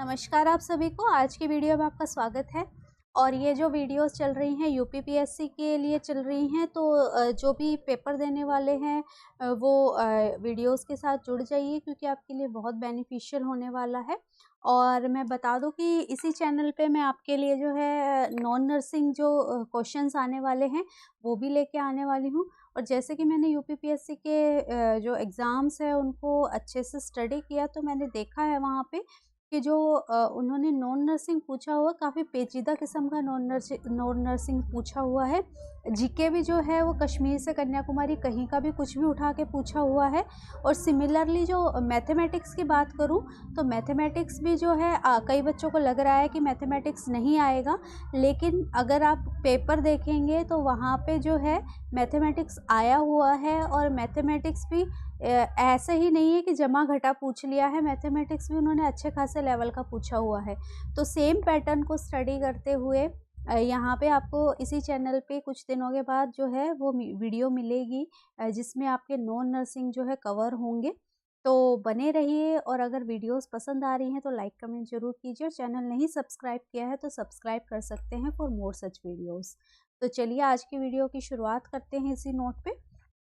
नमस्कार आप सभी को। आज की वीडियो में आपका स्वागत है। और ये जो वीडियोस चल रही हैं यूपीपीएससी के लिए चल रही हैं, तो जो भी पेपर देने वाले हैं वो वीडियोस के साथ जुड़ जाइए, क्योंकि आपके लिए बहुत बेनिफिशियल होने वाला है। और मैं बता दूं कि इसी चैनल पे मैं आपके लिए जो है नॉन नर्सिंग जो क्वेश्चंस आने वाले हैं वो भी लेके आने वाली हूँ। और जैसे कि मैंने यूपीपीएससी के जो एग्ज़ाम्स है उनको अच्छे से स्टडी किया, तो मैंने देखा है वहाँ पे कि जो उन्होंने नॉन नर्सिंग पूछा हुआ, काफ़ी पेचीदा किस्म का नॉन नर्सिंग पूछा हुआ है। जीके भी जो है वो कश्मीर से कन्याकुमारी कहीं का भी कुछ भी उठा के पूछा हुआ है। और सिमिलरली जो मैथमेटिक्स की बात करूं तो मैथमेटिक्स भी जो है कई बच्चों को लग रहा है कि मैथमेटिक्स नहीं आएगा, लेकिन अगर आप पेपर देखेंगे तो वहाँ पे जो है मैथमेटिक्स आया हुआ है। और मैथमेटिक्स भी ऐसा ही नहीं है कि जमा घटा पूछ लिया है, मैथमेटिक्स भी उन्होंने अच्छे खासे लेवल का पूछा हुआ है। तो सेम पैटर्न को स्टडी करते हुए यहाँ पे आपको इसी चैनल पे कुछ दिनों के बाद जो है वो वीडियो मिलेगी जिसमें आपके नॉन नर्सिंग जो है कवर होंगे। तो बने रहिए, और अगर वीडियोस पसंद आ रही हैं तो लाइक कमेंट जरूर कीजिए, और चैनल नहीं सब्सक्राइब किया है तो सब्सक्राइब कर सकते हैं फॉर मोर सच वीडियोस। तो चलिए आज की वीडियो की शुरुआत करते हैं इसी नोट पे।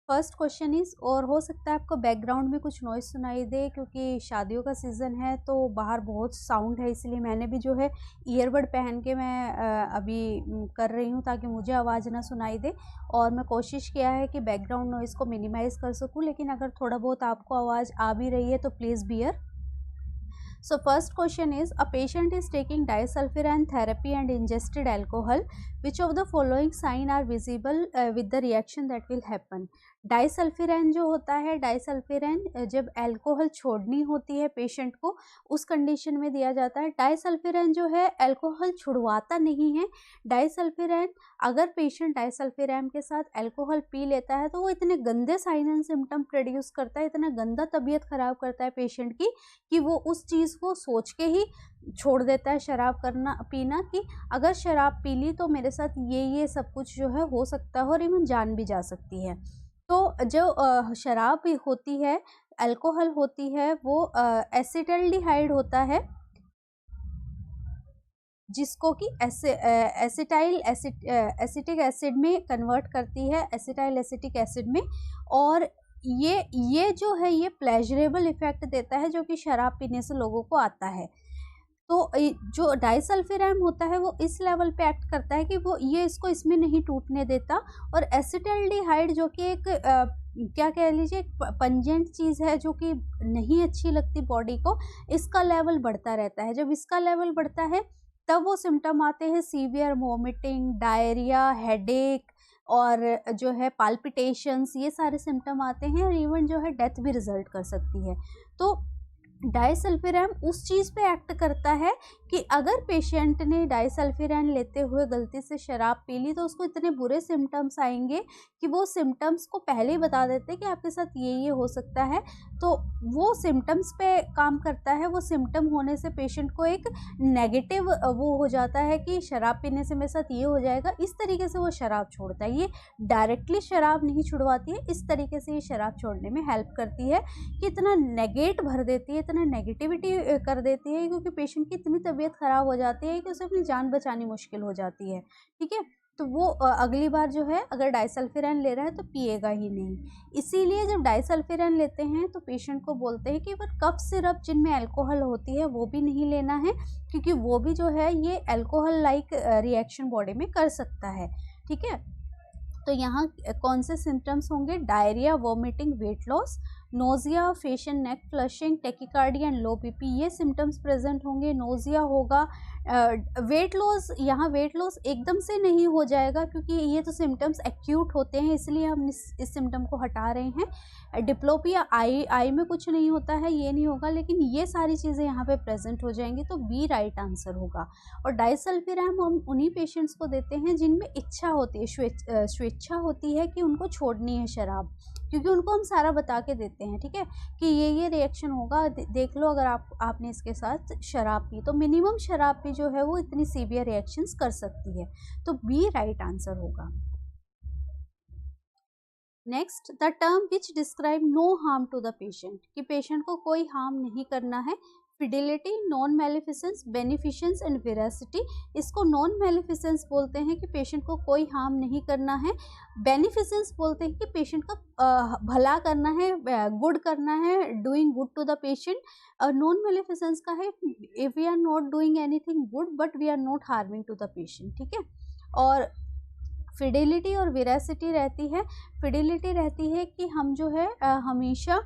फर्स्ट क्वेश्चन इज, और हो सकता है आपको बैकग्राउंड में कुछ नॉइज सुनाई दे क्योंकि शादियों का सीज़न है तो बाहर बहुत साउंड है, इसलिए मैंने भी जो है ईयरबड पहन के मैं अभी कर रही हूँ ताकि मुझे आवाज़ ना सुनाई दे। और मैं कोशिश किया है कि बैकग्राउंड नॉइज़ को मिनिमाइज़ कर सकूँ, लेकिन अगर थोड़ा बहुत आपको आवाज़ आ भी रही है तो please beer. So first question is, a patient is taking disulfiram therapy and ingested alcohol. Which of the following sign are visible with the reaction that will happen? डाइसल्फिरैन जो होता है, डाइसल्फिरैन जब अल्कोहल छोड़नी होती है पेशेंट को उस कंडीशन में दिया जाता है। डाइसल्फिरैन जो है अल्कोहल छुड़वाता नहीं है। डाइसल्फिरैन, अगर पेशेंट डाइसल्फिरैन के साथ अल्कोहल पी लेता है तो वो इतने गंदे साइन एंड सिम्टम प्रोड्यूस करता है, इतना गंदा तबीयत खराब करता है पेशेंट की कि वो उस चीज़ को सोच के ही छोड़ देता है शराब करना पीना, कि अगर शराब पी ली तो मेरे साथ ये सब कुछ जो है हो सकता है और इवन जान भी जा सकती है। तो जो शराब होती है, अल्कोहल होती है, वो एसिटाल्डिहाइड होता है जिसको कि एसिटिक एसिड में कन्वर्ट करती है, एसिटाइल एसिटिक एसिड में। और ये जो है ये प्लेजरेबल इफेक्ट देता है जो कि शराब पीने से लोगों को आता है। तो जो डाइसल्फिरैम होता है वो इस लेवल पे एक्ट करता है कि वो ये इसको इसमें नहीं टूटने देता। और एसिटाल्डिहाइड जो कि एक क्या कह लीजिए पंजेंट चीज़ है जो कि नहीं अच्छी लगती बॉडी को, इसका लेवल बढ़ता रहता है। जब इसका लेवल बढ़ता है तब वो सिम्टम आते हैं सीवियर वोमिटिंग, डायरिया, हेडेक और जो है पाल्पिटेशंस, ये सारे सिम्टम आते हैं। और इवन जो है डेथ भी रिजल्ट कर सकती है। तो डाइसल्फिरैम उस चीज़ पे एक्ट करता है कि अगर पेशेंट ने डाइसल्फिरैन लेते हुए गलती से शराब पी ली तो उसको इतने बुरे सिम्टम्स आएंगे कि वो सिम्टम्स को पहले ही बता देते हैं कि आपके साथ ये हो सकता है। तो वो सिम्टम्स पे काम करता है। वो सिम्टम होने से पेशेंट को एक नेगेटिव वो हो जाता है कि शराब पीने से मेरे साथ ये हो जाएगा, इस तरीके से वो शराब छोड़ता है। ये डायरेक्टली शराब नहीं छुड़वाती है, इस तरीके से ये शराब छोड़ने में हेल्प करती है कि इतना नेगेट भर देती है, इतना नेगेटिविटी कर देती है, क्योंकि पेशेंट की इतनी तबीयत खराब हो जाती है कि उसे अपनी जान बचानी मुश्किल हो जाती है। ठीक है, तो वो अगली बार जो है अगर डाइसल्फिरैन ले रहा है तो पिएगा ही नहीं। इसीलिए जब डाइसल्फिरैन लेते हैं तो पेशेंट को बोलते हैं कि बस कफ सिरप जिनमें अल्कोहल होती है वो भी नहीं लेना है, क्योंकि वो भी जो है ये अल्कोहल लाइक रिएक्शन बॉडी में कर सकता है। ठीक है, तो यहाँ कौन से सिम्टम्स होंगे? Diarrhoea, vomiting, weight loss, nausea, face and neck flushing, tachycardia and low BP, ये सिम्टम्स प्रेजेंट होंगे। नोजिया होगा, वेट लॉस, यहाँ वेट लॉस एकदम से नहीं हो जाएगा क्योंकि ये तो सिम्टम्स एक्यूट होते हैं, इसलिए हम इस सिम्टम को हटा रहे हैं। डिप्लोपिया, आई में कुछ नहीं होता है, ये नहीं होगा, लेकिन ये सारी चीज़ें यहाँ पे प्रेजेंट हो जाएंगी, तो बी राइट आंसर होगा। और डाइसल्फिरैम हम उन्हीं पेशेंट्स को देते हैं जिनमें इच्छा होती है, स्वेच्छा होती है कि उनको छोड़नी है शराब, क्योंकि उनको हम सारा बता के देते हैं। ठीक है, कि ये रिएक्शन होगा, देख लो अगर आपने इसके साथ शराब पी तो मिनिमम शराब पी जो है वो इतनी सीवियर रिएक्शंस कर सकती है। तो बी राइट आंसर होगा। Next, the term which describe no harm to the patient, कि पेशेंट को कोई हार्म नहीं करना है। Fidelity, non maleficence, beneficence and veracity. इसको नॉन मेलिफिसेंस बोलते हैं कि पेशेंट को कोई हार्म नहीं करना है। बेनिफिसेंस बोलते हैं कि पेशेंट का भला करना है, गुड करना है, doing good to the patient. और नॉन मेलिफिसेंस का है if we are not doing anything good but we are not harming to the patient, ठीक है। और फिडिलिटी और वेरासिटी रहती है। फिडिलिटी रहती है कि हम जो है हमेशा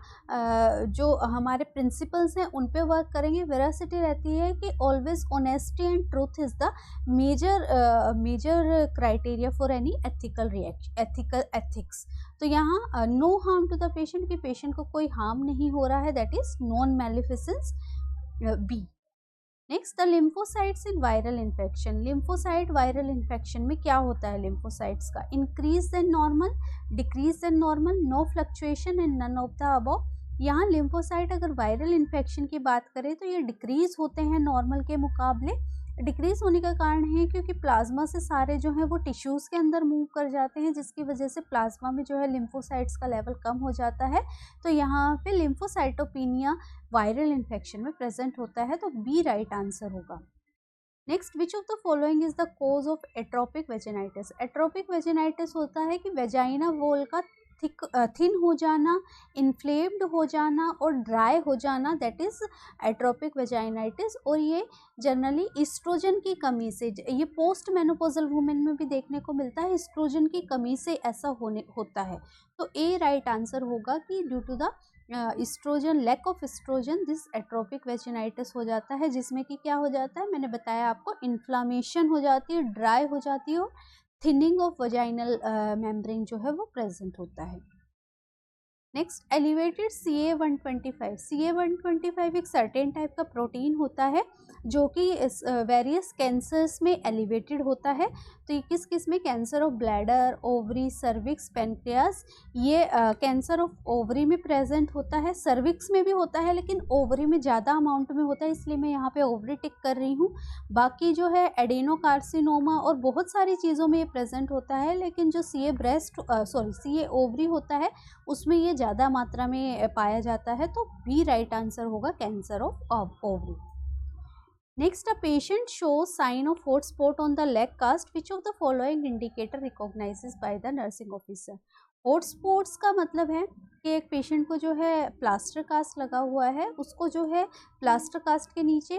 जो हमारे प्रिंसिपल्स हैं उन पे वर्क करेंगे। वेरासिटी रहती है कि always honesty and truth is the major criteria for any ethics. तो यहाँ no harm to the patient, कि पेशेंट को कोई हार्म नहीं हो रहा है, that is non maleficence B. Next, the lymphocytes in viral infection. Lymphocyte viral infection में क्या होता है लिम्फोसाइट्स का? Increase then normal, decrease then normal, no fluctuation and none of the above. यहाँ लिम्फोसाइट अगर वायरल इन्फेक्शन की बात करें तो ये डिक्रीज होते हैं नॉर्मल के मुकाबले। डिक्रीज होने का कारण है क्योंकि प्लाज्मा से सारे जो है वो टिश्यूज़ के अंदर मूव कर जाते हैं, जिसकी वजह से प्लाज्मा में जो है लिम्फोसाइट्स का लेवल कम हो जाता है। तो यहाँ पे लिम्फोसाइटोपिनिया वायरल इन्फेक्शन में प्रेजेंट होता है, तो बी राइट आंसर होगा। Next, which of the following is the cause of atrophic vaginitis. Atrophic vaginitis होता है कि वेजाइना वॉल का थिन हो जाना, इन्फ्लेम्ड हो जाना और ड्राई हो जाना, दैट इज एट्रोपिक वेजाइनाइटिस। और ये जनरली ईस्ट्रोजन की कमी से, ये पोस्ट मेनोपॉजल वुमेन में भी देखने को मिलता है, ईस्ट्रोजन की कमी से ऐसा होता है। तो ए राइट आंसर होगा कि due to the estrogen, lack of estrogen, this atrophic vaginitis हो जाता है, जिसमें कि क्या हो जाता है, मैंने बताया आपको, इन्फ्लामेशन हो जाती है, ड्राई हो जाती है और थिनिंग ऑफ वजाइनल मेम्ब्रेन जो है वो प्रेजेंट होता है। Next, elevated CA-125। CA-125 एक सर्टेन टाइप का प्रोटीन होता है जो कि वेरियस कैंसर्स में एलिवेटेड होता है। तो ये किस किस में? Cancer of bladder, ovary, cervix, pancreas. ये कैंसर ऑफ ओवरी में प्रेजेंट होता है, सर्विक्स में भी होता है लेकिन ओवरी में ज़्यादा अमाउंट में होता है, इसलिए मैं यहाँ पे ओवरी टिक कर रही हूँ। बाकी जो है एडेनोकार्सिनोमा और बहुत सारी चीज़ों में ये प्रेजेंट होता है, लेकिन जो CA ओवरी होता है उसमें ये ज़्यादा मात्रा में पाया जाता है। तो बी राइट आंसर होगा, cancer of ovary. Next, a patient shows sign of hot spot on the leg cast, which of the following indicator recognizes by the nursing officer. Hot spots का मतलब है कि एक पेशेंट को जो है plaster cast लगा हुआ है, उसको जो है प्लास्टर कास्ट के नीचे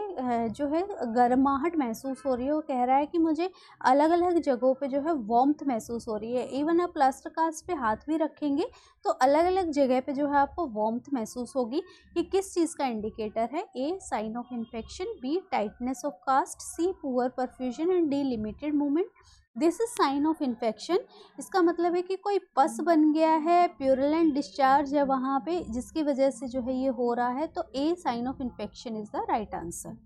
जो है गर्माहट महसूस हो रही है, वो कह रहा है कि मुझे अलग अलग जगहों पे जो है वार्मथ महसूस हो रही है। इवन आप प्लास्टर कास्ट पे हाथ भी रखेंगे तो अलग अलग जगह पे जो है आपको वार्मथ महसूस होगी। ये किस चीज़ का इंडिकेटर है? A sign of infection, B tightness of cast, C poor perfusion and D limited movement. This is sign of infection. इसका मतलब है कि कोई पस बन गया है, प्यूरलेंट डिस्चार्ज है वहाँ पे, जिसकी वजह से जो है ये हो रहा है। तो A sign of infection is the right answer.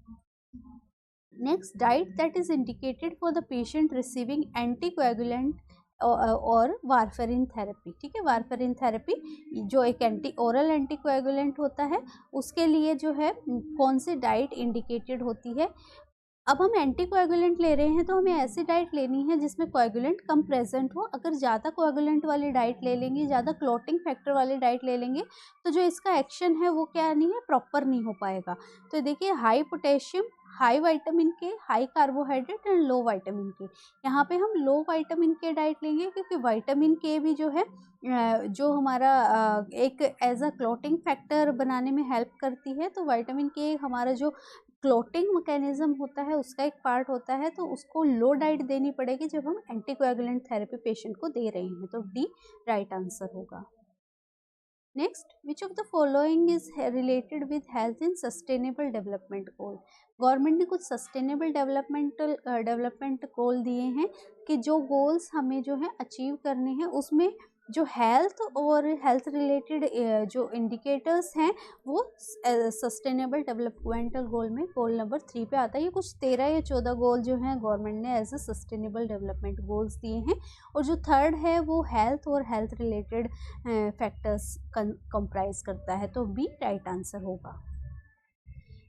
Next, diet that is indicated for the patient receiving anticoagulant और वारफेरिन थेरेपी। ठीक है, वारफेरिन थेरेपी जो एक ओरल एंटीकोएगुलेंट होता है, उसके लिए जो है कौन सी डाइट इंडिकेटेड होती है? अब हम एंटीकोएगुलेंट ले रहे हैं तो हमें ऐसी डाइट लेनी है जिसमें कोएगुलेंट कम प्रेजेंट हो। अगर ज़्यादा कोएगुलेंट वाली डाइट ले लेंगे, ज़्यादा क्लॉटिंग फैक्टर वाली डाइट ले लेंगे तो जो इसका एक्शन है वो क्या नहीं है, प्रॉपर नहीं हो पाएगा। तो देखिए, हाई पोटेशियम, हाई विटामिन के, high carbohydrate and low vitamin के। यहाँ पे हम लो विटामिन के डाइट लेंगे क्योंकि विटामिन के भी जो है जो हमारा एक एज अ क्लॉटिंग फैक्टर बनाने में हेल्प करती है। तो विटामिन के हमारा जो क्लॉटिंग मैकेनिज्म होता है उसका एक पार्ट होता है, तो उसको लो डाइट देनी पड़ेगी जब हम एंटीकोएगुलेंट थेरेपी पेशेंट को दे रहे हैं। तो डी राइट आंसर होगा। Next, which of the following is related with health in sustainable development goal. Government ने कुछ सस्टेनेबल डेवलपमेंट गोल दिए हैं कि जो गोल्स हमें जो है अचीव करने हैं उसमें जो हेल्थ और हेल्थ रिलेटेड जो इंडिकेटर्स हैं वो सस्टेनेबल डेवलपमेंटल गोल में गोल नंबर 3 पे आता है। ये कुछ 13 या 14 गोल जो हैं गवर्नमेंट ने as a sustainable development goals दिए हैं, और जो थर्ड है वो हेल्थ और हेल्थ रिलेटेड फैक्टर्स कंप्राइज करता है। तो बी राइट आंसर होगा।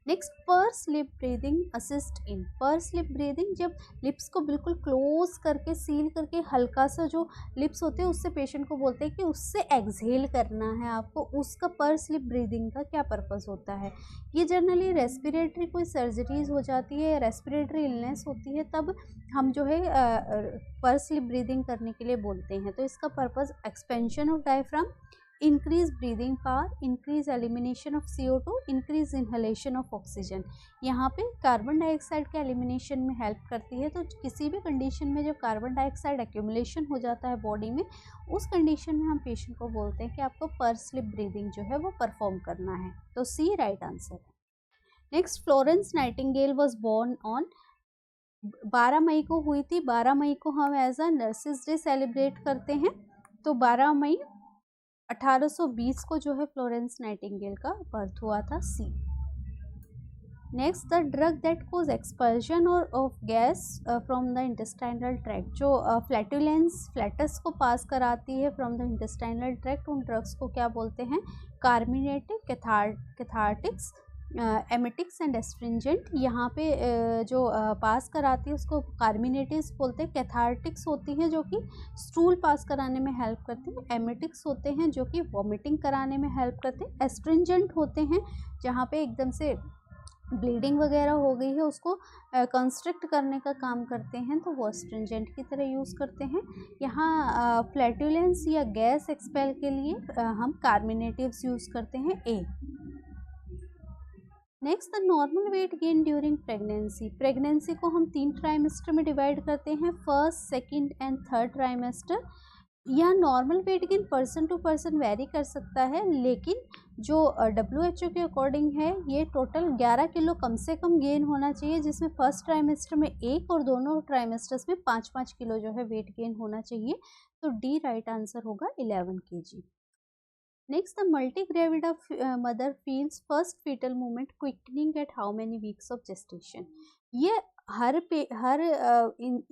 Next purse lip breathing assist in. Purse lip breathing, जब लिप्स को बिल्कुल क्लोज करके सील करके हल्का सा जो लिप्स होते हैं उससे पेशेंट को बोलते हैं कि उससे एक्सहेल करना है आपको, उसका पर्स लिप ब्रीदिंग का क्या पर्पस होता है। ये जनरली रेस्पिरेटरी कोई सर्जरीज हो जाती है, रेस्पिरेटरी इलनेस होती है, तब हम जो है पर्स लिप ब्रीदिंग करने के लिए बोलते हैं। तो इसका purpose expansion of diaphragm, increase breathing power, increase elimination of CO2, increase inhalation of oxygen. यहाँ पे कार्बन डाइऑक्साइड के एलिमिनेशन में हेल्प करती है। तो किसी भी कंडीशन में जब कार्बन डाइऑक्साइड एक्यूमुलेशन हो जाता है बॉडी में, उस कंडीशन में हम पेशेंट को बोलते हैं कि आपको पर्स लिप ब्रीदिंग जो है वो परफॉर्म करना है। तो सी राइट आंसर है। Next, Florence Nightingale was born on, 12 मई को हुई थी। 12 मई को हम as a nurses day celebrate करते हैं। तो 12 मई 1820 को जो है फ्लोरेंस नाइटिंगेल का बर्थ हुआ था। C. Next, the drug that cause expulsion और of gas from the intestinal tract, जो फ्लैटस को पास कराती है फ्रॉम द इंटेस्टाइनल ट्रैक्ट, उन ड्रग्स को क्या बोलते हैं? Carminative, cathartics, emetics and astringent. यहाँ पे जो पास कराती है उसको कार्मिनेटिव्स बोलते हैं। कैथार्टिक्स होती हैं जो कि स्टूल पास कराने में हेल्प करते हैं। एमेटिक्स होते हैं जो कि वॉमिटिंग कराने में हेल्प करते हैं। एस्ट्रिंजेंट होते हैं जहाँ पे एकदम से ब्लीडिंग वगैरह हो गई है उसको कंस्ट्रिक्ट करने का काम करते हैं, तो वो एस्ट्रिंजेंट की तरह यूज़ करते हैं। यहाँ फ्लैटुलेंस या गैस एक्सपेल के लिए हम कार्मिनेटिव्स यूज़ करते हैं। A. Next, the normal weight gain during pregnancy. Pregnancy को हम 3 ट्राइमेस्टर में डिवाइड करते हैं, first, second and third trimester. यह normal weight gain person to person vary कर सकता है, लेकिन जो WHO के अकॉर्डिंग है ये टोटल 11 किलो कम से कम गेन होना चाहिए, जिसमें फर्स्ट ट्राइमेस्टर में 1 और दोनों ट्राइमेस्टर्स में 5-5 किलो जो है वेट गेन होना चाहिए। तो डी राइट आंसर होगा 11 kg। Next, the multigravida mother feels first fetal movement quickening at how many weeks of gestation? ये हर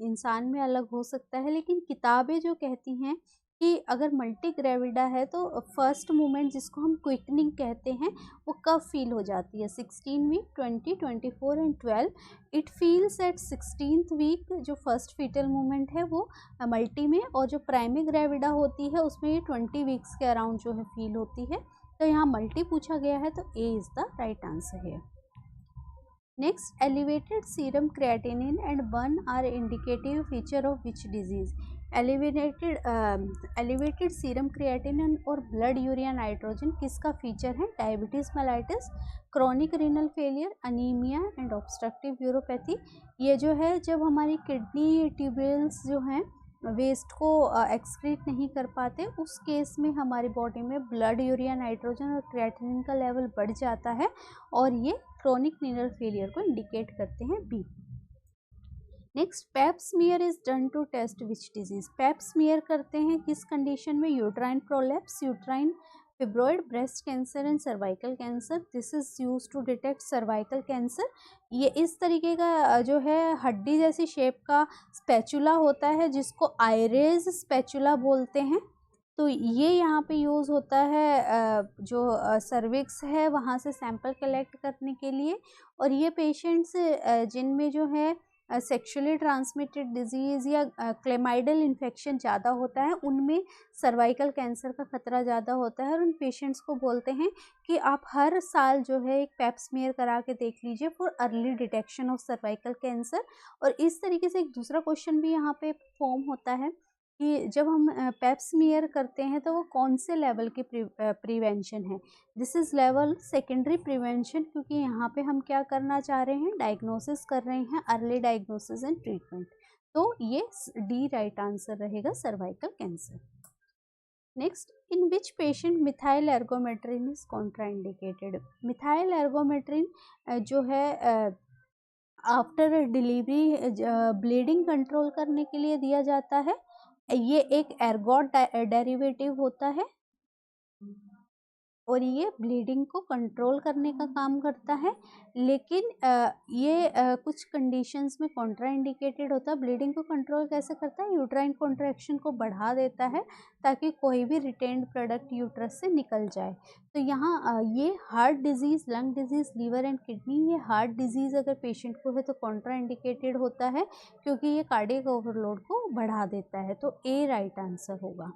इंसान में अलग हो सकता है, लेकिन किताबें जो कहती हैं कि अगर मल्टी ग्रेविडा है तो फर्स्ट मूवमेंट जिसको हम क्विकनिंग कहते हैं वो कब फील हो जाती है? 16 week, 20, 24 and 12। It feels at 16th week जो फर्स्ट फीटल मूवमेंट है वो मल्टी में, और जो प्राइमरी ग्रेविडा होती है उसमें ये 20 वीक्स के अराउंड जो है फील होती है। तो यहाँ मल्टी पूछा गया है तो A is the right answer है। Next, elevated serum creatinine and burn are indicative feature of which disease? Elevated serum creatinine और blood urea nitrogen किसका फीचर है? Diabetes mellitus, chronic renal failure, anaemia and obstructive uropathy. ये जो है जब हमारी kidney tubules जो हैं वेस्ट को एक्सक्रीट नहीं कर पाते, उस केस में हमारी बॉडी में ब्लड यूरिया नाइट्रोजन और क्रिएटिनिन का लेवल बढ़ जाता है, और ये क्रोनिक रीनल फेलियर को इंडिकेट करते हैं। B. Next, pap smear is done to test which disease? Pap smear करते हैं किस कंडीशन में? Uterine prolapse, uterine fibroid, breast cancer and cervical cancer. This is use to detect cervical cancer. ये इस तरीके का जो है हड्डी जैसी शेप का स्पैचुला होता है जिसको आयरेज स्पैचुला बोलते हैं। तो ये यहाँ पे यूज़ होता है जो सर्विक्स है वहाँ से सैंपल कलेक्ट करने के लिए। और ये पेशेंट्स जिनमें जो है सेक्सुअली ट्रांसमिटेड डिजीज़ या क्लेमाइडल इन्फेक्शन ज़्यादा होता है उनमें सर्वाइकल कैंसर का खतरा ज़्यादा होता है, और उन पेशेंट्स को बोलते हैं कि आप हर साल जो है एक पैप स्मीयर करा के देख लीजिए for early detection of cervical cancer. और इस तरीके से एक दूसरा क्वेश्चन भी यहाँ पे फॉर्म होता है कि जब हम पैप स्मीयर करते हैं तो वो कौन से लेवल की प्रिवेंशन है? This is level secondary prevention, क्योंकि यहाँ पे हम क्या करना चाह रहे हैं? डायग्नोसिस कर रहे हैं, अर्ली डायग्नोसिस एंड ट्रीटमेंट। तो ये डी राइट आंसर रहेगा, cervical cancer. Next, in which patient methyl ergometrine is contraindicated? Methyl ergometrine जो है आफ्टर डिलीवरी ब्लीडिंग कंट्रोल करने के लिए दिया जाता है। ये एक एर्गोट डेरिवेटिव होता है। और ये ब्लीडिंग को कंट्रोल करने का काम करता है, लेकिन ये कुछ कंडीशंस में कॉन्ट्राइंडिकेटेड होता है। ब्लीडिंग को कंट्रोल कैसे करता है? यूट्राइन कॉन्ट्रैक्शन को बढ़ा देता है ताकि कोई भी रिटेन्ड प्रोडक्ट यूट्रस से निकल जाए। तो यहाँ ये heart disease, lung disease, liver and kidney, ये हार्ट डिजीज़ अगर पेशेंट को है तो कॉन्ट्राइंडिकेटेड होता है क्योंकि ये कार्डियक ओवरलोड को बढ़ा देता है। तो ए राइट आंसर होगा।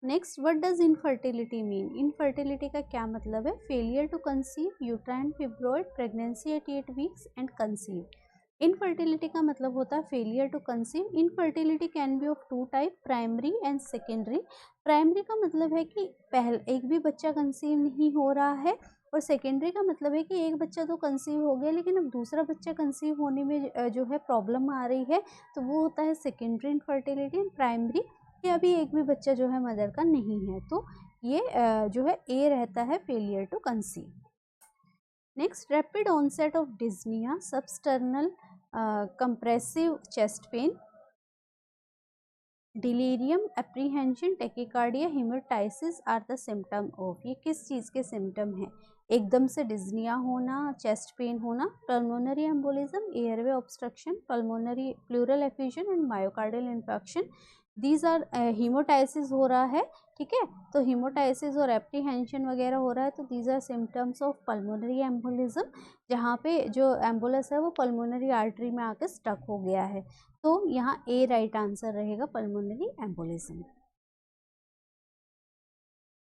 Next, what does infertility mean? Infertility का क्या मतलब है? Failure to conceive, uterine fibroid, pregnancy at 8 weeks and conceive. Infertility का मतलब होता है failure to conceive. Infertility can be of two type, primary and secondary. Primary का मतलब है कि पहले एक भी बच्चा कंसीव नहीं हो रहा है, और सेकेंडरी का मतलब है कि एक बच्चा तो कंसीव हो गया लेकिन अब दूसरा बच्चा कंसीव होने में जो है प्रॉब्लम आ रही है, तो वो होता है सेकेंडरी इनफर्टिलिटी। एंड प्राइमरी कि अभी एक भी बच्चा जो है मदर का नहीं है, तो ये जो है ए रहता है, failure to conceive. Next, rapid onset of dyspnoea, substernal compressive chest pain, delirium, apprehension, tachycardia, haemoptysis are the symptom of. ये किस चीज़ के सिम्टम हैं? एकदम से डिस्निया होना, चेस्ट पेन होना, pulmonary embolism, airway obstruction, pulmonary pleural effusion and myocardial infection. These are haemoptysis हो रहा है, ठीक है, तो हीमोटाइसिस और एप्रीहेंशन वगैरह हो रहा है, तो these are symptoms of pulmonary embolism, जहाँ पे जो एम्बुलस है वो पल्मोनरी आर्टरी में आकर स्टक हो गया है। तो यहाँ ए राइट आंसर रहेगा, pulmonary embolism.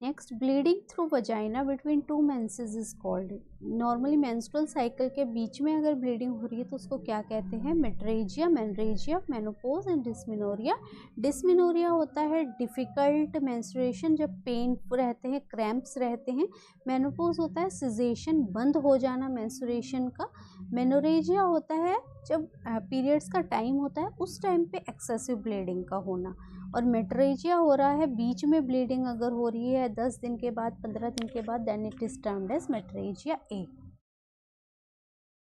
Next, bleeding through vagina between two menses is called. Normally menstrual cycle के बीच में अगर ब्लीडिंग हो रही है तो उसको क्या कहते हैं? मेट्रेजिया, मेनरेजिया, मेनोपॉज एंड डिस्मेनोरिया। डिस्मेनोरिया होता है डिफ़िकल्ट मेंस्ट्रुएशन, जब पेन रहते हैं, क्रैम्प्स रहते हैं। मेनोपॉज होता है सिजेशन, बंद हो जाना मेंस्ट्रुएशन का। मेनोरेजिया होता है जब पीरियड्स का टाइम होता है उस टाइम पे एक्सेसिव ब्लीडिंग का होना। और मेट्रेजिया हो रहा है बीच में ब्लीडिंग अगर हो रही है 10 दिन के बाद, 15 दिन के बाद, then it is termed as metrorrhagia A.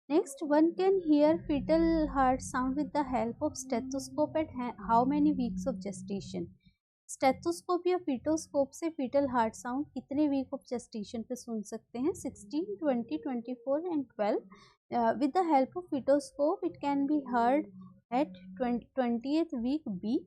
Next, one can hear fetal heart sound with the help of stethoscope at how many weeks of gestation. Stethoscope या फीटोस्कोप से फीटल हार्ट साउंड कितने वीक ऑफ जेस्टेशन पे सुन सकते हैं? 16, 20, 24 and 12। With the help of fetoscope it can be heard at 20th week B.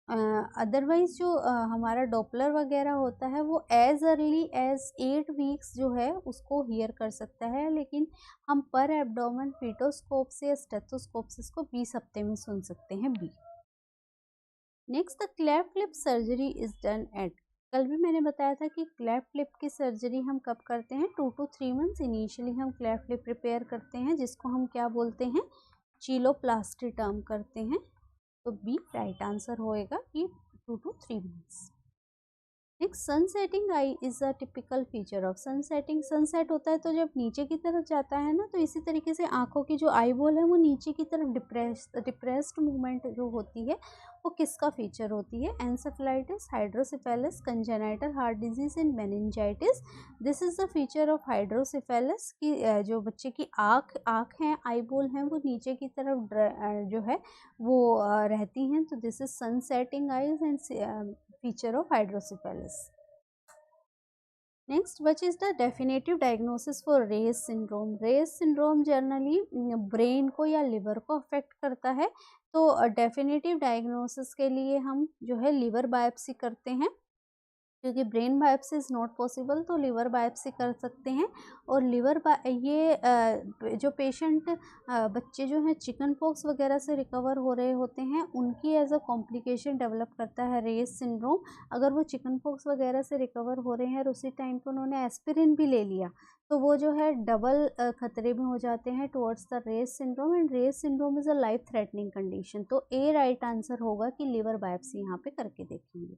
Otherwise जो हमारा Doppler वगैरह होता है वो एज अर्ली एज 8 वीक्स जो है उसको हियर कर सकता है, लेकिन हम पर एब्डोमेन फीटोस्कोप से या स्टेथोस्कोप से इसको 20 हफ्ते में सुन सकते हैं B. Next, the cleft lip surgery is done at. कल भी मैंने बताया था कि क्लेफ्ट लिप की सर्जरी हम कब करते हैं? 2 to 3 मंथ्स इनिशियली हम क्लेफ्ट लिप रिपेयर करते हैं, जिसको हम क्या बोलते हैं? चीलोप्लास्टी टर्म करते हैं। तो बी राइट आंसर होएगा कि 2 to 3 months. Next, sunsetting eye is a typical feature of. Sunsetting, sunset होता है तो जब नीचे की तरफ जाता है ना, तो इसी तरीके से आंखों की जो आई बॉल है वो नीचे की तरफ डिप्रेस्ड मूवमेंट जो होती है वो किसका फीचर होती है? Encephalitis, hydrocephalus, congenital heart disease and meningitis. This is the feature of hydrocephalus कि जो बच्चे की आँख है, आई बॉल हैं, वो नीचे की तरफ जो है वो रहती हैं। तो this is sunsetting eyes and feature of hydrocephalus. Next, which is the definitive diagnosis for Ray's syndrome? Ray's syndrome generally brain को या लिवर को अफेक्ट करता है, तो डेफिनेटिव डायग्नोसिस के लिए हम जो है लिवर बायोप्सी करते हैं, क्योंकि brain biopsy is not possible, तो लिवर बायोप्सी कर सकते हैं। और जो पेशेंट बच्चे जो हैं चिकन पॉक्स वगैरह से रिकवर हो रहे होते हैं, उनकी एज अ कॉम्प्लिकेशन डेवलप करता है रेस सिंड्रोम। अगर वो चिकन पॉक्स वगैरह से रिकवर हो रहे हैं और उसी टाइम पे उन्होंने एस्पिरिन भी ले लिया, तो वो जो है डबल खतरे में हो जाते हैं towards the ARDS syndrome. And ARDS syndrome is a life threatening condition. तो ए राइट आंसर होगा कि लिवर बायोप्सी यहाँ पे करके देखेंगे।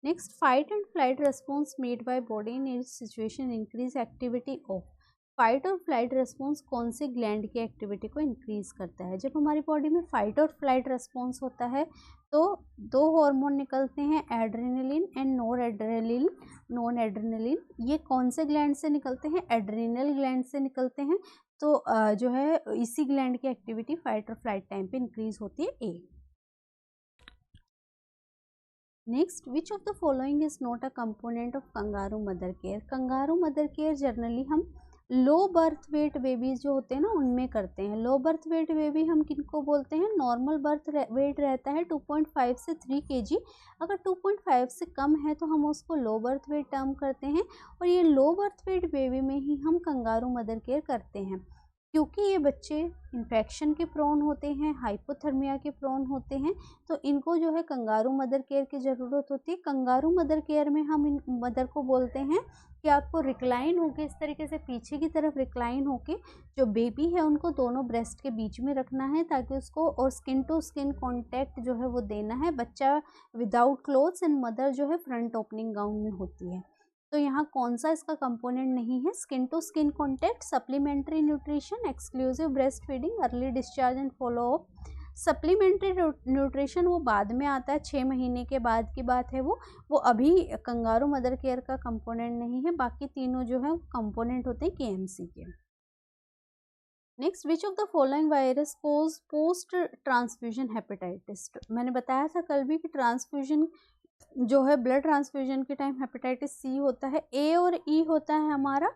Next, fight and flight response made by body in each situation increase activity of. Fight और flight response कौन से ग्लैंड की एक्टिविटी को इंक्रीज करता है? जब हमारी बॉडी में फाइट और फ्लाइट रेस्पॉन्स होता है तो 2 हार्मोन निकलते हैं, एड्रेनलिन एंड नॉन एड्रेनलिन। ये कौन से ग्लैंड से निकलते हैं? एड्रेनल ग्लैंड से निकलते हैं। तो जो है इसी ग्लैंड की एक्टिविटी फाइट और फ्लाइट टाइम पे इंक्रीज होती है, A. Next, which of the following is not a component of kangaroo mother care. Kangaroo mother care generally हम लो बर्थ वेट बेबीज जो होते हैं ना उनमें करते हैं। लो बर्थ वेट बेबी हम किनको बोलते हैं? नॉर्मल बर्थ वेट रहता है 2.5 से 3 kg। अगर 2.5 से कम है तो हम उसको लो बर्थ वेट टर्म करते हैं, और ये लो बर्थ वेट बेबी में ही हम कंगारू मदर केयर करते हैं, क्योंकि ये बच्चे इन्फेक्शन के प्रोन होते हैं, हाइपोथर्मिया के प्रोन होते हैं, तो इनको जो है कंगारू मदर केयर की ज़रूरत होती है। कंगारू मदर केयर में हम इन मदर को बोलते हैं कि आपको रिक्लाइन होके, इस तरीके से पीछे की तरफ रिक्लाइन होके जो बेबी है उनको दोनों ब्रेस्ट के बीच में रखना है, ताकि उसको और स्किन टू स्किन कॉन्टैक्ट जो है वो देना है। बच्चा विदाउट क्लोथ्स एंड मदर जो है फ्रंट ओपनिंग गाउन में होती है। तो यहाँ कौन सा इसका कंपोनेंट नहीं है? Skin to skin contact, supplementary nutrition, exclusive breast feeding, early discharge and follow up. Supplementary nutrition वो बाद में आता है, 6 महीने के बाद की बात है वो अभी कंगारू मदर केयर का कंपोनेंट नहीं है। बाकी तीनों जो है कंपोनेंट होते हैं KMC के। Next, which of the following virus cause post transfusion hepatitis. मैंने बताया था कल भी कि ट्रांसफ्यूजन जो है ब्लड ट्रांसफ्यूजन के टाइम हेपेटाइटिस सी होता है। ए और ई होता है हमारा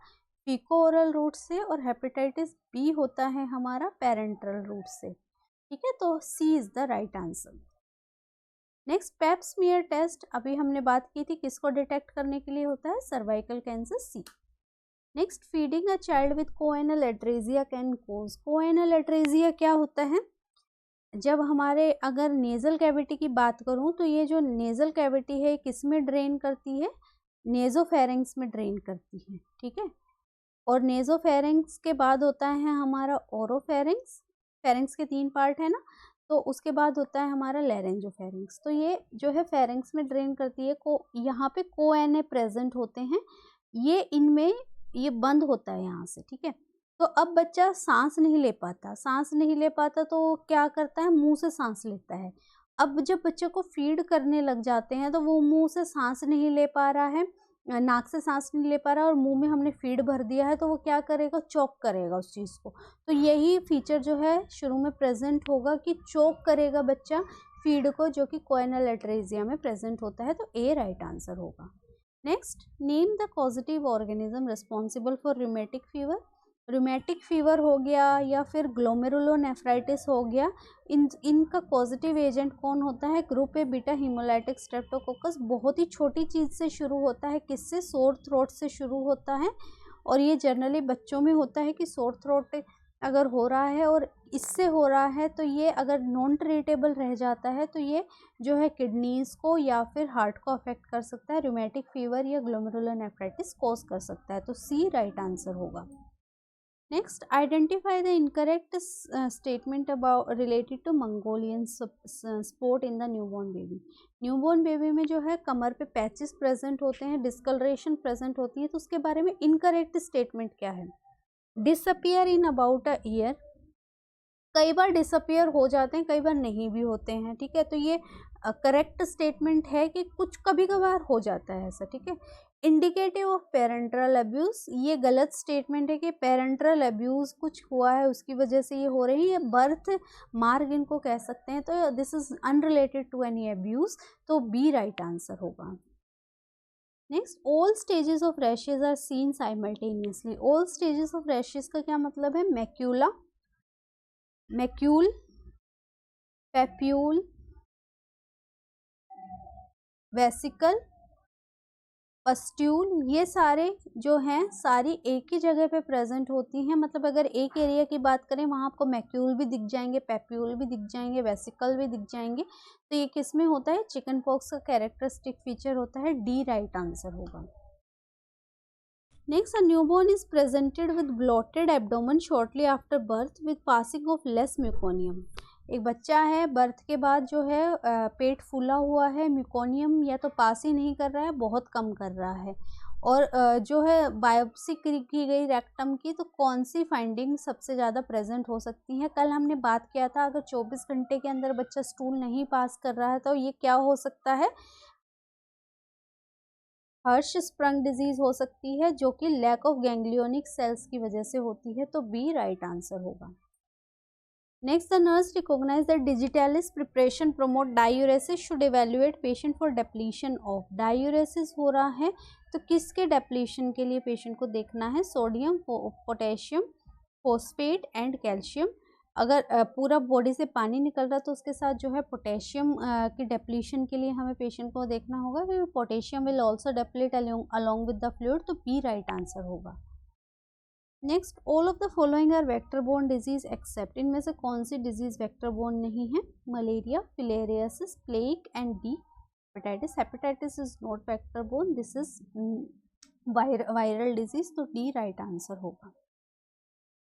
फीको ओरल रूट से, और हेपेटाइटिस बी होता है हमारा पेरेंटल रूट से। ठीक है, तो C is the right answer. Next, pap smear test अभी हमने बात की थी, किसको डिटेक्ट करने के लिए होता है? Cervical cancer C. Next, feeding a child with choanal atresia can cause. Choanal atresia क्या होता है? जब हमारे अगर नेज़ल कैविटी की बात करूं तो ये जो नेज़ल कैविटी है किस में ड्रेन करती है? नेज़ोफेरेंक्स में ड्रेन करती है। ठीक है, और नेज़ोफेरेंक्स के बाद होता है हमारा ओरोफेरेंक्स। फेरेंक्स के 3 पार्ट है ना, तो उसके बाद होता है हमारा लैरेंजोफेरेंक्स। तो ये जो है फेरेंक्स में ड्रेन करती है। यहाँ पे कोएनए प्रेजेंट होते हैं, ये इनमें ये बंद होता है यहाँ से। ठीक है, तो अब बच्चा सांस नहीं ले पाता, सांस नहीं ले पाता तो क्या करता है? मुंह से सांस लेता है। अब जब बच्चे को फीड करने लग जाते हैं तो वो मुंह से सांस नहीं ले पा रहा है, नाक से सांस नहीं ले पा रहा, और मुंह में हमने फीड भर दिया है, तो वो क्या करेगा? चोक करेगा उस चीज़ को। तो यही फीचर जो है शुरू में प्रेजेंट होगा कि चोक करेगा बच्चा फीड को, जो कि कोएनल एट्रेजिया में प्रेजेंट होता है। तो ए राइट आंसर होगा। Next, name the causative organism responsible for rheumatic fever. Rheumatic fever हो गया या फिर ग्लोमेरुलोनेफ्राइटिस हो गया, इनका पॉजिटिव एजेंट कौन होता है? Group A beta haemolytic Streptococcus. बहुत ही छोटी चीज़ से शुरू होता है, किससे? सोर थ्रोट से शुरू होता है, और ये जनरली बच्चों में होता है कि सोर थ्रोट अगर हो रहा है और इससे हो रहा है, तो ये अगर नॉन ट्रीटेबल रह जाता है तो ये जो है किडनीज़ को या फिर हार्ट को अफेक्ट कर सकता है। रूमेटिक फीवर या ग्लोमेरुलोनेफ्राइटिस कॉज कर सकता है, तो सी राइट आंसर होगा। Next, identify the incorrect statement about related to Mongolian spot in the newborn baby. Newborn baby में जो है कमर पे पैचेस प्रेजेंट होते हैं, डिस्कलरेशन प्रेजेंट होती है, तो उसके बारे में इनकरेक्ट स्टेटमेंट क्या है? Disappear in about a year. कई बार डिसअपियर हो जाते हैं, कई बार नहीं भी होते हैं। ठीक है, तो ये करेक्ट स्टेटमेंट है कि कुछ कभी कभार हो जाता है ऐसा। ठीक है, इंडिकेटिव ऑफ पेरेंट्रल अब्यूज, ये गलत स्टेटमेंट है कि पेरेंट्रल अब्यूज कुछ हुआ है उसकी वजह से ये हो रही है। ये बर्थ मार्ग इनको कह सकते हैं, तो this is unrelated to any abuse, तो बी राइट आंसर होगा। Next, all stages of rashes are seen simultaneously. All stages of rashes का क्या मतलब है? Macula, macule, papule, vesicle, pustule, ये सारे जो हैं सारी एक ही जगह पे प्रेजेंट होती हैं। मतलब अगर एक एरिया की बात करें वहाँ आपको मैक्यूल भी दिख जाएंगे, पेप्यूल भी दिख जाएंगे, वेसिकल भी दिख जाएंगे। तो ये किस में होता है? चिकन पॉक्स का कैरेक्टरिस्टिक फीचर होता है, डी राइट आंसर होगा। Next, a newborn is presented with bloated abdomen shortly after birth with passing of less meconium. एक बच्चा है, बर्थ के बाद जो है पेट फूला हुआ है, म्यूकोनियम या तो पास ही नहीं कर रहा है, बहुत कम कर रहा है, और जो है बायोप्सी की गई रेक्टम की, तो कौन सी फाइंडिंग सबसे ज़्यादा प्रेजेंट हो सकती है? कल हमने बात किया था अगर 24 घंटे के अंदर बच्चा स्टूल नहीं पास कर रहा है तो ये क्या हो सकता है? हर्श स्प्रंग डिजीज हो सकती है, जो कि लैक ऑफ गैंग्लियोनिक सेल्स की वजह से होती है, तो बी राइट आंसर होगा। Next, the nurse recognized that digitalis preparation promote diuresis, should evaluate patient for depletion of. diuresis हो रहा है तो किसके डेप्लीशन के लिए पेशेंट को देखना है? Sodium, potassium, phosphate and calcium. अगर पूरा बॉडी से पानी निकल रहा है तो उसके साथ जो है पोटेशियम की डेप्लीशन के लिए हमें पेशेंट को देखना होगा कि potassium will also deplete along with the fluid, तो बी राइट आंसर होगा। Next, all of the following are vector borne disease except, इनमें से कौन सी डिजीज वेक्टर बोर्न नहीं है? Malaria, filariasis, plague and D hepatitis. Hepatitis is not vector borne, this is viral disease, तो D right answer होगा।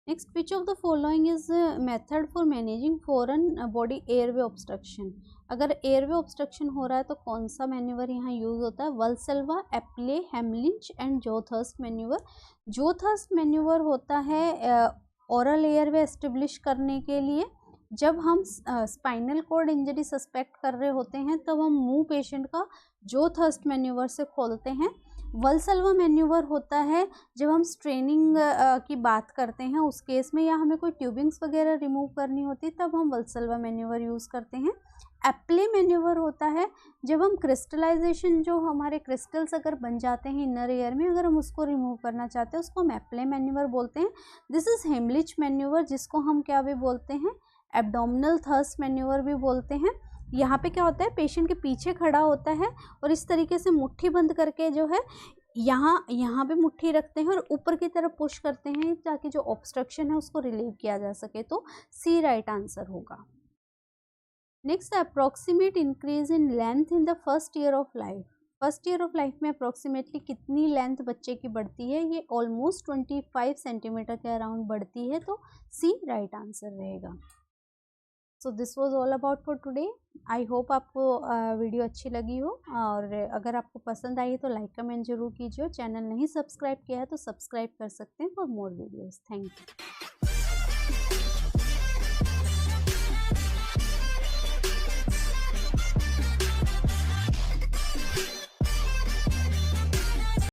Next, which of the following is method for managing foreign body airway obstruction. अगर airway obstruction हो रहा है तो कौन सा manoeuvre यहाँ यूज होता है? वल्सेल्वा, एप्ले, हेमलिंच एंड जोथर्स्ट मैन्यूवर। जोथर्स्ट मैन्यूवर होता है ओरल एयरवे एस्टेब्लिश करने के लिए। जब हम स्पाइनल कॉर्ड इंजरी सस्पेक्ट कर रहे होते हैं तब हम मुंह पेशेंट का जोथर्स्ट मैन्यूवर से खोलते हैं। वल्सेल्वा मैन्यूवर होता है जब हम स्ट्रेनिंग की बात करते हैं उस केस में, या हमें कोई ट्यूबिंग्स वगैरह रिमूव करनी होती है तब हम वल्सेल्वा मैन्यूवर यूज़ करते हैं। एप्ले मैन्यूवर होता है जब हम क्रिस्टलाइजेशन, जो हमारे क्रिस्टल्स अगर बन जाते हैं इनर एयर में, अगर हम उसको रिमूव करना चाहते हैं उसको हम एप्ले मैन्यूवर बोलते हैं। दिस इज हेमलिच मैन्यूवर, जिसको हम क्या भी बोलते हैं? एब्डोमिनल थर्स्ट मैन्यूवर भी बोलते हैं। यहाँ पे क्या होता है, पेशेंट के पीछे खड़ा होता है और इस तरीके से मुट्ठी बंद करके जो है यहाँ पे मुट्ठी रखते हैं और ऊपर की तरफ पुश करते हैं ताकि जो ऑब्स्ट्रक्शन है उसको रिलीव किया जा सके, तो सी राइट आंसर होगा। Next, approximate increase in length in the first year of life. First year of life में अप्रोक्सीमेटली कितनी लेंथ बच्चे की बढ़ती है? ये ऑलमोस्ट 25 सेंटीमीटर के अराउंड बढ़ती है, तो सी राइट आंसर रहेगा। So this was all about for today. I hope आपको वीडियो अच्छी लगी हो, और अगर आपको पसंद आई तो लाइक कमेंट जरूर कीजिए। चैनल नहीं सब्सक्राइब किया है तो सब्सक्राइब कर सकते हैं for more videos. Thank you.